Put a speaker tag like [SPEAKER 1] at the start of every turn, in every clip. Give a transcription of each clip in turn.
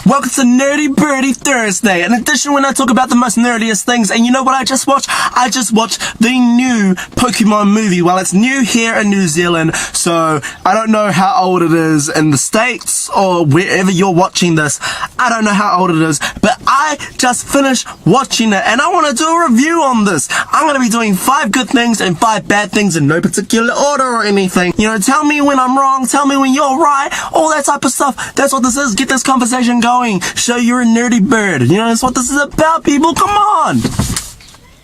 [SPEAKER 1] Welcome to Nerdy Birdie Thursday. In addition, when I talk about the most nerdiest things, and you know what I just watched? I just watched the new Pokemon movie. Well, it's new here in New Zealand, so I don't know how old it is in the States or wherever you're watching this. I don't know how old it is, but I just finished watching it, and I want to do a review on this. I'm going to be doing 5 good things and 5 bad things in no particular order or anything. You know, tell me when I'm wrong, tell me when you're right, all that type of stuff. That's what this is. Get this conversation going. Show you're a nerdy bird. You know, that's what this is about, people. Come on.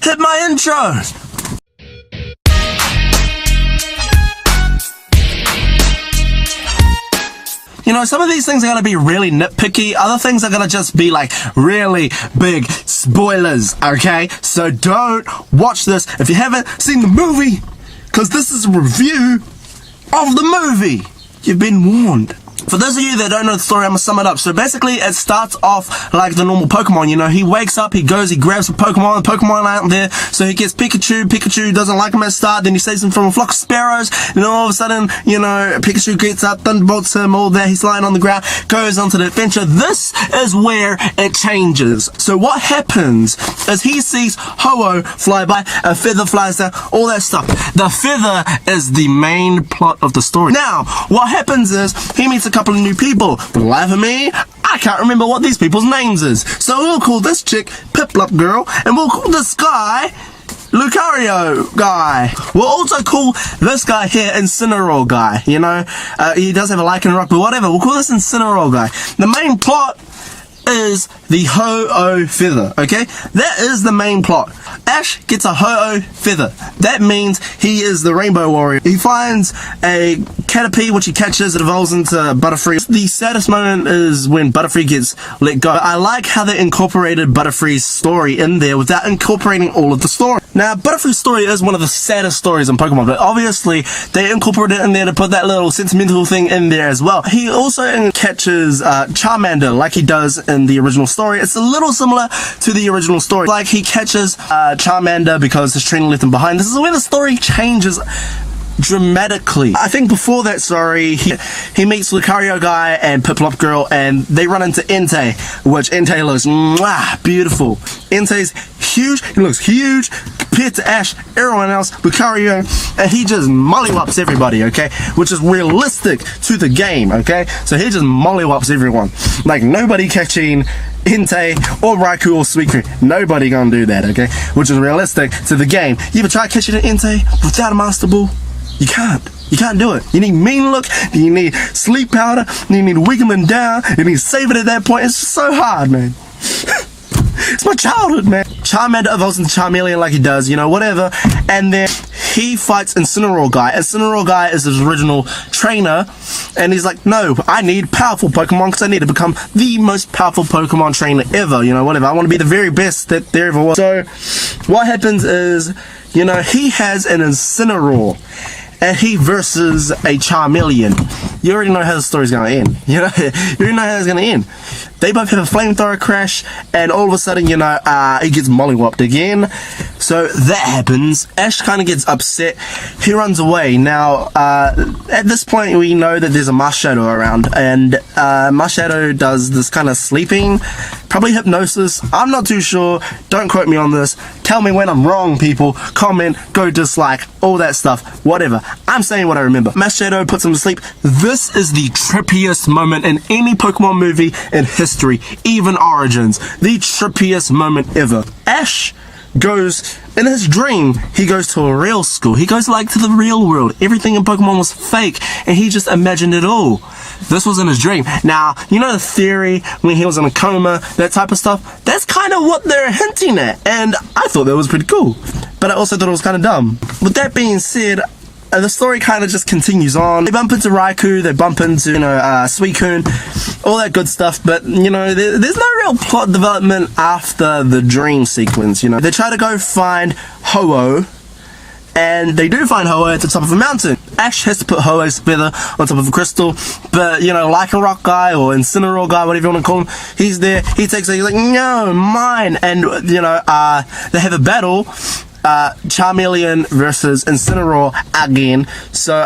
[SPEAKER 1] Hit my intro. You know, some of these things are going to be really nitpicky. Other things are going to just be like really big spoilers, okay? So don't watch this if you haven't seen the movie, because this is a review of the movie. You've been warned. For those of you that don't know the story, I'm going to sum it up. So basically, it starts off like the normal Pokemon, you know. He wakes up, he goes, he grabs a Pokemon, the Pokemon out there, so he gets Pikachu. Pikachu doesn't like him at the start, then he saves him from a flock of sparrows, and then all of a sudden, you know, Pikachu gets up, thunderbolts him, all that, he's lying on the ground, goes onto the adventure. This is where it changes. So what happens is he sees Ho-Oh fly by, a feather flies down, all that stuff. The feather is the main plot of the story. Now, what happens is, he meets a couple of new people. For the life of me, I can't remember what these people's names is. So we'll call this chick Piplup Girl, and we'll call this guy Lucario Guy. We'll also call this guy here Incineroar Guy. You know, he does have a Lycanroc, but whatever. We'll call this Incineroar Guy. The main plot is the Ho-Oh feather, okay? That is the main plot. Ash gets a Ho-Oh feather. That means he is the Rainbow Warrior. He finds a Caterpie, which he catches, it evolves into Butterfree. The saddest moment is when Butterfree gets let go. I like how they incorporated Butterfree's story in there without incorporating all of the story. Now, Butterfree's story is one of the saddest stories in Pokemon, but obviously they incorporated it in there to put that little sentimental thing in there as well. He also catches Charmander like he does in the original story. It's a little similar to the original story. Like, he catches Charmander because his trainer left him behind. This is where the story changes dramatically. I think before that story, he meets Lucario Guy and Piplup Girl, and they run into Entei, which Entei looks beautiful. Entei's huge. He looks huge compared to Ash, everyone else, Lucario, and he just mollywops everybody, okay? Which is realistic to the game, okay? So he just mollywops everyone. Like, nobody catching Entei or Raikou or Suicune. Nobody gonna do that, okay? Which is realistic to the game. You ever try catching an Entei without a Master Ball? You can't. You can't do it. You need Mean Look, you need Sleep Powder, you need Wiggling Down, you need Save It at that point. It's just so hard, man. It's my childhood, man. Charmander evolves into Charmeleon like he does, you know, whatever. And then he fights Incineroar Guy. Incineroar Guy is his original trainer, and he's like, no, I need powerful Pokemon because I need to become the most powerful Pokemon trainer ever, you know, whatever. I want to be the very best that there ever was. So what happens is, you know, he has an Incineroar, and he versus a Charmeleon. You already know how the story's gonna end. You know, you already know how it's gonna end. They both have a flamethrower crash, and all of a sudden, you know, he gets mollywopped again. So that happens. Ash kind of gets upset. He runs away. Now, at this point, we know that there's a Marshadow around, and Marshadow does this kind of sleeping, probably hypnosis. I'm not too sure. Don't quote me on this. Tell me when I'm wrong, people. Comment, go dislike, all that stuff. Whatever. I'm saying what I remember. Marshadow puts him to sleep. This is the trippiest moment in any Pokemon movie in history, even Origins. The trippiest moment ever. Ash goes, in his dream, he goes to a real school. He goes like to the real world. Everything in Pokemon was fake, and he just imagined it all. This was in his dream. Now, you know the theory when he was in a coma, that type of stuff? That's kind of what they're hinting at, and I thought that was pretty cool. But I also thought it was kind of dumb. With that being said, the story kind of just continues on. They bump into Raikou, they bump into, you know, Suicune, all that good stuff, but, you know, there's no real plot development after the dream sequence, you know. They try to go find Ho-Oh, and they do find Ho-Oh at the top of a mountain. Ash has to put Ho-Oh's feather on top of a crystal, but, you know, Lycanroc Guy or Incineroar Guy, whatever you want to call him, he's there, he takes it, he's like, no, mine, and, you know, they have a battle. Charmeleon versus Incineroar again. So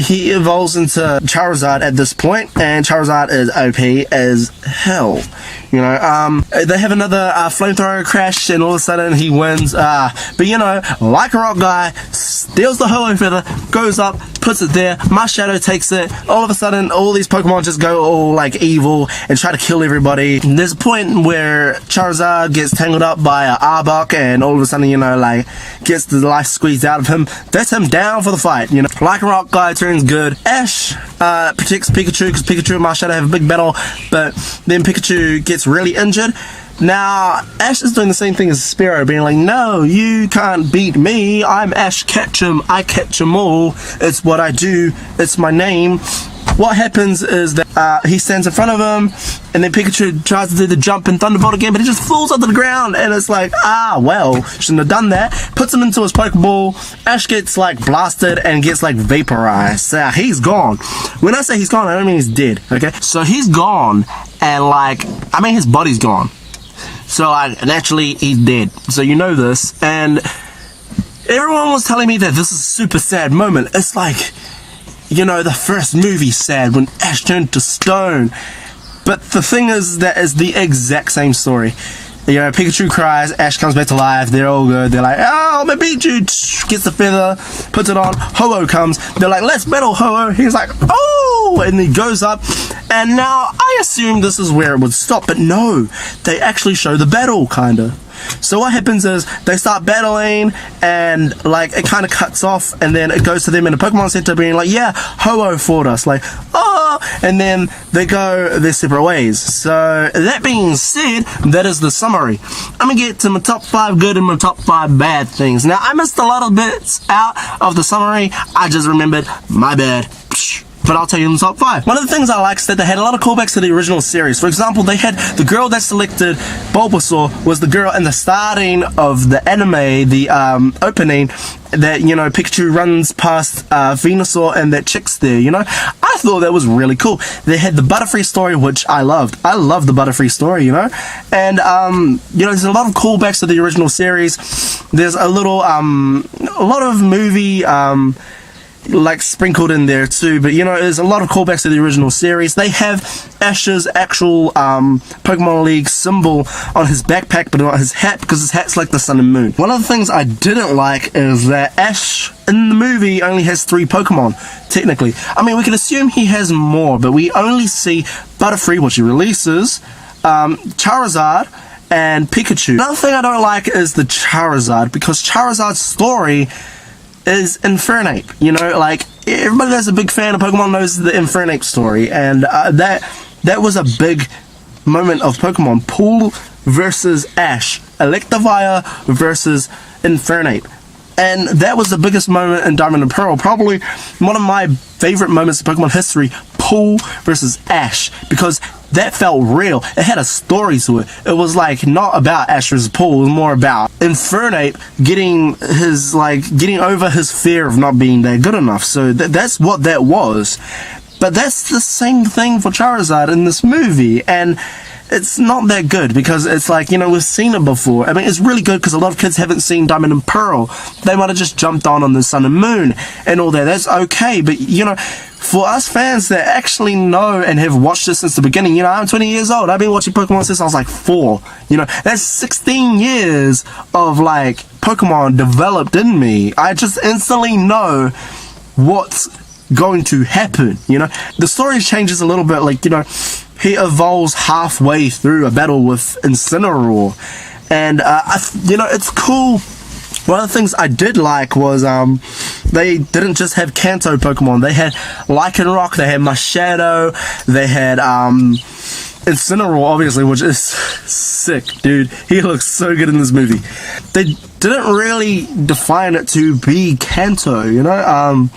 [SPEAKER 1] he evolves into Charizard at this point, and Charizard is OP as hell. You know, they have another flamethrower crash, and all of a sudden he wins. But you know, like a rock guy, steals the Ho-Oh feather, goes up, puts it there. My Shadow takes it. All of a sudden, all these Pokemon just go all like evil and try to kill everybody. There's a point where Charizard gets tangled up by an Arbok, and all of a sudden, you know, like gets the life squeezed out of him. That's him down for the fight. You know, like a rock guy turns good. Ash protects Pikachu because Pikachu and my Shadow have a big battle, but then Pikachu gets really injured. Now, Ash is doing the same thing as Spearow, being like, no, you can't beat me. I'm Ash Ketchum. I catch 'em all. It's what I do. It's my name. What happens is that he stands in front of him, and then Pikachu tries to do the jump and Thunderbolt again, but he just falls onto the ground, and it's like, well, shouldn't have done that. Puts him into his Pokeball. Ash gets like blasted and gets like vaporized. He's gone. When I say he's gone, I don't mean he's dead, okay? So he's gone, and like, I mean his body's gone. So naturally he's dead. So you know this, and everyone was telling me that this is a super sad moment. It's like, you know, the first movie's sad when Ash turned to stone. But the thing is, that is the exact same story. You know, Pikachu cries, Ash comes back to life, they're all good, they're like, oh, I'm gonna beat you, gets the feather, puts it on, Ho-Oh comes, they're like, let's battle Ho-Oh, he's like, oh, and he goes up, and now I assume this is where it would stop, but no, they actually show the battle, kinda. So what happens is, they start battling, and like, it kinda cuts off, and then it goes to them in a Pokemon Center being like, yeah, Ho-Oh fought us, like, oh, and then they go their separate ways. So, that being said, that is the summary. I'm gonna get to my top 5 good and my top 5 bad things. Now, I missed a lot of bits out of the summary, I just remembered, my bad. But I'll tell you in the top 5. One of the things I like is that they had a lot of callbacks to the original series. For example, they had the girl that selected Bulbasaur was the girl in the starting of the anime, the opening, that, you know, Pikachu runs past Venusaur and that chick's there, you know? I thought that was really cool. They had the Butterfree story, which I loved. I love the Butterfree story, you know? And, you know, there's a lot of callbacks to the original series. There's a lot of movie, like sprinkled in there too, but you know, there's a lot of callbacks to the original series. They have Ash's actual Pokemon League symbol on his backpack, but not his hat, because his hat's like the sun and moon. One of the things I didn't like is that Ash in the movie only has 3 Pokemon, technically. I mean, we can assume he has more, but we only see Butterfree, which he releases, Charizard, and Pikachu. Another thing I don't like is the Charizard, because Charizard's story is Infernape, you know, like, everybody that's a big fan of Pokemon knows the Infernape story, and that was a big moment of Pokemon. Pool versus Ash, Electivire versus Infernape, and that was the biggest moment in Diamond and Pearl, probably one of my favorite moments in Pokemon history, Pool versus Ash, because that felt real. It had a story to it. It was like not about Ash versus Pool, it was more about Infernape getting over his fear of not being that good enough. So that's what that was. But that's the same thing for Charizard in this movie, and it's not that good, because it's like, you know, we've seen it before. I mean, it's really good because a lot of kids haven't seen Diamond and Pearl. They might have just jumped on the Sun and Moon and all that. That's okay, but you know, for us fans that actually know and have watched this since the beginning, you know, I'm 20 years old. I've been watching Pokemon since I was like 4. You know, that's 16 years of like Pokemon developed in me. I just instantly know what's going to happen, you know. The story changes a little bit, like, you know, he evolves halfway through a battle with Incineroar, and you know, it's cool. One of the things I did like was they didn't just have Kanto Pokemon. They had Lycanroc, they had Marshadow, they had Incineroar, obviously, which is sick, dude. He looks so good in this movie. They didn't really define it to be Kanto, you know.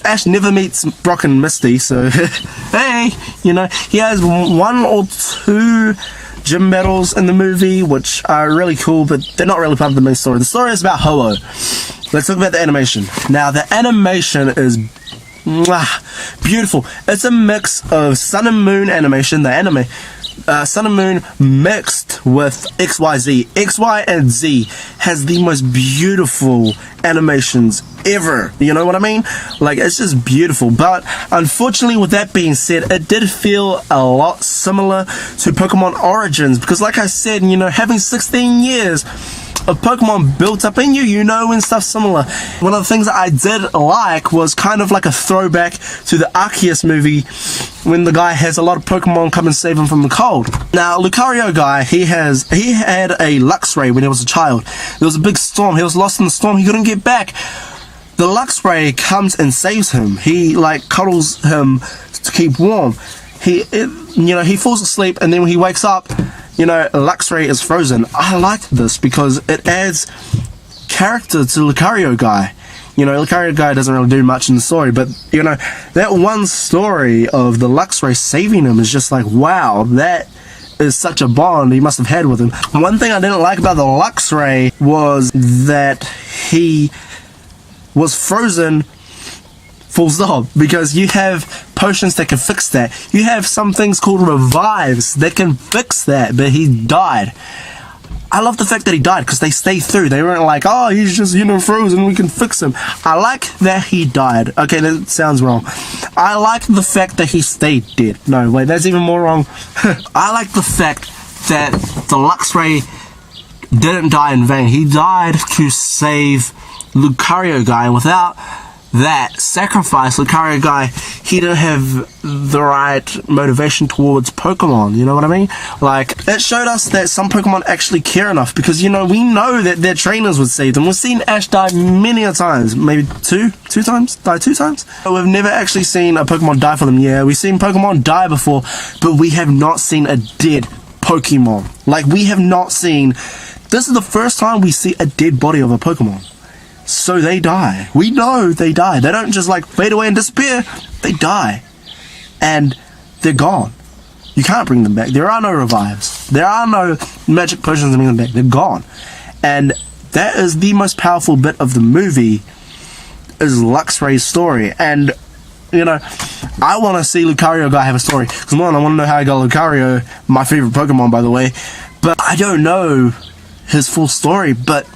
[SPEAKER 1] Ash never meets Brock and Misty, so hey, you know, he has 1 or 2 gym battles in the movie, which are really cool, but they're not really part of the main story. The story is about Ho-Oh. Let's talk about the animation. Now, the animation is beautiful. It's a mix of Sun and Moon animation, the anime, Sun and Moon mixed except with XYZ. X, Y, and Z has the most beautiful animations ever. You know what I mean? Like, it's just beautiful. But unfortunately, with that being said, it did feel a lot similar to Pokemon Origins, because like I said, you know, having 16 years of Pokemon built up in you, you know, and stuff similar. One of the things that I did like was kind of like a throwback to the Arceus movie, when the guy has a lot of Pokemon come and save him from the cold. Now, Lucario guy, he had a Luxray when he was a child. There was a big storm. He was lost in the storm. He couldn't get back. The Luxray comes and saves him. He like cuddles him to keep warm. He falls asleep, and then when he wakes up, you know, Luxray is frozen. I liked this because it adds character to Lucario guy. You know, Lucario guy doesn't really do much in the story, but, you know, that one story of the Luxray saving him is just like, wow, that is such a bond he must have had with him. One thing I didn't like about the Luxray was that he was frozen full stop, because you have potions that can fix that. You have some things called revives that can fix that, but he died. I love the fact that he died, because they stay through. They weren't like, oh, he's just, you know, frozen, we can fix him. I like that he died. Okay, that sounds wrong. I like the fact that he stayed dead. No, wait, that's even more wrong. I like the fact that the Luxray didn't die in vain. He died to save Lucario guy, and without that sacrifice, Lucario guy, he didn't have the right motivation towards Pokemon, you know what I mean? Like, it showed us that some Pokemon actually care enough, because, you know, we know that their trainers would save them. We've seen Ash die many a times, maybe two times, die 2 times. But we've never actually seen a Pokemon die for them. Yeah, we've seen Pokemon die before, but we have not seen a dead Pokemon. Like, we have not seen, this is the first time we see a dead body of a Pokemon. So they die. We know they die. They don't just like fade away and disappear. They die. And they're gone. You can't bring them back. There are no revives. There are no magic potions to bring them back. They're gone. And that is the most powerful bit of the movie, is Luxray's story. And, you know, I want to see Lucario guy have a story. Because, one, I want to know how he got Lucario, my favorite Pokemon, by the way. But I don't know his full story, but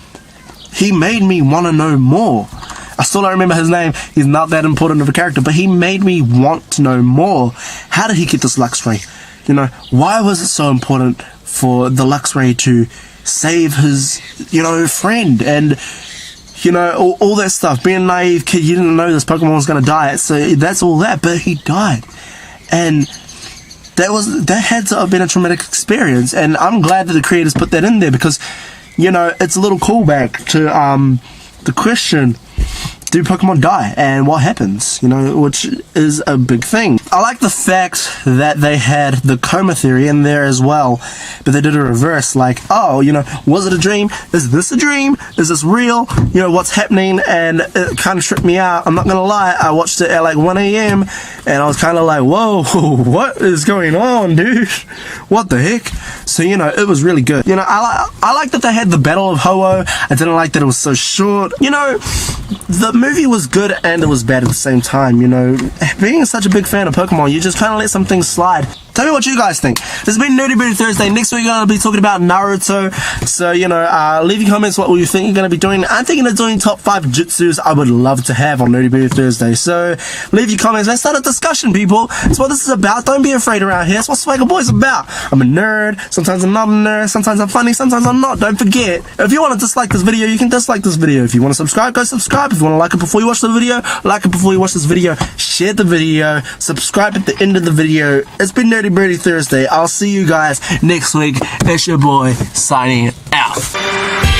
[SPEAKER 1] he made me want to know more. I still don't remember his name. He's not that important of a character, but he made me want to know more. How did he get this Luxray? You know, why was it so important for the Luxray to save his, you know, friend? And, you know, all that stuff. Being a naive kid, you didn't know this Pokemon was going to die. So that's all that, but he died. And that had to have been a traumatic experience. And I'm glad that the creators put that in there, because, you know, it's a little callback to the question, do Pokemon die, and what happens, you know, which is a big thing. I like the fact that they had the coma theory in there as well, but they did a reverse, like, oh, you know, was it a dream? Is this a dream? Is this real? You know, what's happening? And it kind of tripped me out. I'm not gonna lie, I watched it at like 1 a.m. and I was kind of like, whoa, what is going on, dude? What the heck? So, you know, it was really good. You know, I like that they had the Battle of Ho-Oh. I didn't like that it was so short. You know, the movie was good and it was bad at the same time, you know. Being such a big fan of Pokemon, you just kind of let some things slide. Tell me what you guys think. This has been Nerdy Birdie Thursday. Next week, we're going to be talking about Naruto. So, you know, leave your comments what you think you're going to be doing. I'm thinking of doing top 5 jutsus I would love to have on Nerdy Birdie Thursday. So, leave your comments. Let's start a discussion, people. That's what this is about. Don't be afraid around here. That's what Swagger Boy's about. I'm a nerd. Sometimes I'm not a nerd. Sometimes I'm funny. Sometimes I'm not. Don't forget. If you want to dislike this video, you can dislike this video. If you want to subscribe, go subscribe. If you want to like it before you watch the video, like it before you watch this video. Share the video. Subscribe at the end of the video. It's been Nerdy Birdie Thursday. I'll see you guys next week. It's your boy signing out.